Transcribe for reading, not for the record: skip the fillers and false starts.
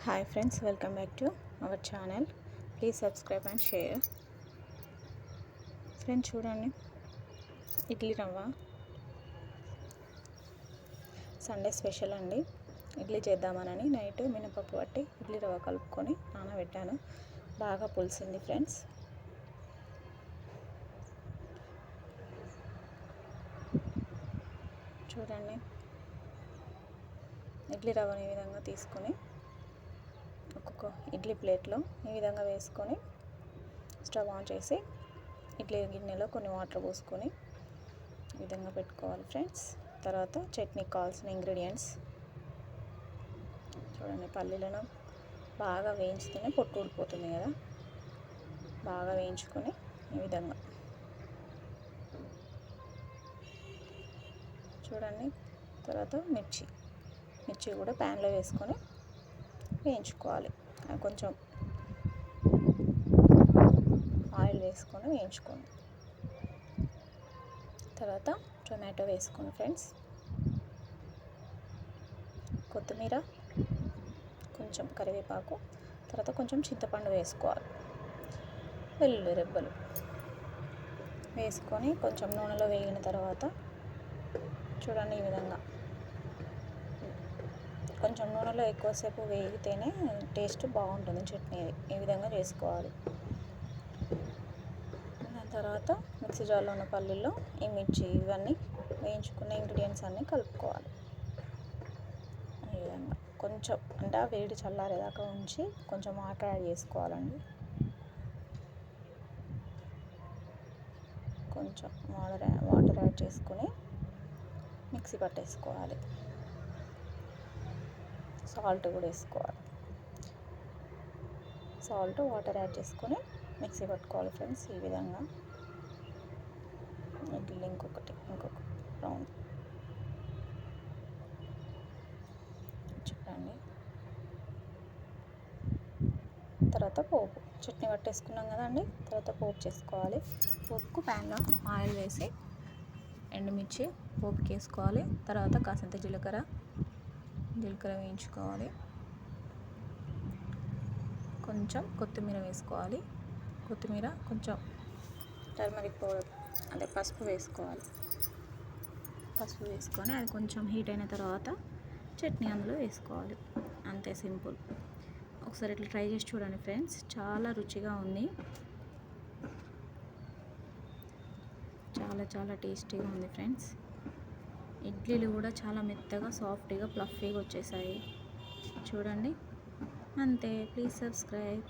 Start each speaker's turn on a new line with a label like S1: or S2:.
S1: Hi friends, welcome back to our channel. Please subscribe and share. Friends చూడండి, ఇడ్లీ రవ్వ Sunday special అండి. ఇడ్లీ చేద్దామని night మినపప్పు పట్టి ఇడ్లీ రవ్వ కలుపుకొని నానబెట్టాను. బాగా పులిసింది ఫ్రెండ్స్. చూడండి, ఇడ్లీ రవ్వని ఈ విధంగా తీసుకొని ఒక్కొక్క ఇడ్లీ ప్లేట్లో ఈ విధంగా వేసుకొని స్టవ్ ఆన్ చేసి ఇడ్లీ గిన్నెలో కొన్ని వాటర్ పోసుకొని ఈ విధంగా పెట్టుకోవాలి ఫ్రెండ్స్. తర్వాత చట్నీకి కావాల్సిన ఇంగ్రీడియంట్స్ చూడండి. పల్లీలను బాగా వేయించితేనే పొట్టు ఊడిపోతుంది కదా, బాగా వేయించుకొని ఈ విధంగా చూడండి. తర్వాత మిర్చి కూడా ప్యాన్లో వేసుకొని వేయించుకోవాలి. కొంచెం ఆయిల్ వేసుకొని వేయించుకోండి. తర్వాత టొమాటో వేసుకోండి ఫ్రెండ్స్. కొత్తిమీర, కొంచెం కరివేపాకు, తర్వాత కొంచెం చింతపండు వేసుకోవాలి. వెల్లుల్లి రెబ్బలు వేసుకొని కొంచెం నూనెలో వేగిన తర్వాత చూడండి, ఈ విధంగా కొంచెం నూనెలో ఎక్కువసేపు వేగితేనే టేస్ట్ బాగుంటుంది చట్నీ. ఈ విధంగా చేసుకోవాలి. దాని తర్వాత మిక్సీ జార్లో ఉన్న పల్లీల్లో ఈ మిర్చి ఇవన్నీ వేయించుకున్న ఇంగ్రీడియంట్స్ అన్నీ కలుపుకోవాలి. ఈ విధంగా కొంచెం అంటే ఆ వేడి చల్లారేదాకా ఉంచి కొంచెం వాటర్ యాడ్ చేసుకోవాలండి. కొంచెం వాటర్ యాడ్ చేసుకొని మిక్సీ పట్టేసుకోవాలి. సాల్ట్ కూడా వేసుకోవాలి. సాల్ట్ వాటర్ యాడ్ చేసుకొని మిక్సీ పట్టుకోవాలి ఫ్రెండ్స్. ఈ విధంగా ఇడ్లీ ఇంకొక రౌండ్ చూడండి. తర్వాత పోపు చట్నీ పట్టేసుకున్నాం కదండి. తర్వాత పోపు చేసుకోవాలి. పోపుకు ప్యాన్లో ఆయిల్ వేసి ఎండుమిర్చి పోపుకి వేసుకోవాలి. తర్వాత కాసంత జీలకర్ర వేయించుకోవాలి. కొంచెం కొత్తిమీర వేసుకోవాలి. కొత్తిమీర, కొంచెం టర్మరిక్ పౌడర్ అంటే పసుపు వేసుకోవాలి. పసుపు వేసుకొని అది కొంచెం హీట్ అయిన తర్వాత చట్నీ అందులో వేసుకోవాలి. అంతే, సింపుల్. ఒకసారి ఇట్లా ట్రై చేసి చూడండి ఫ్రెండ్స్, చాలా రుచిగా ఉంది. చాలా టేస్టీగా ఉంది ఫ్రెండ్స్. ఇడ్లీలు కూడా చాలా మెత్తగా, సాఫ్ట్గా, ఫ్లఫీగా వచ్చేసాయి చూడండి. అంతే. Please subscribe.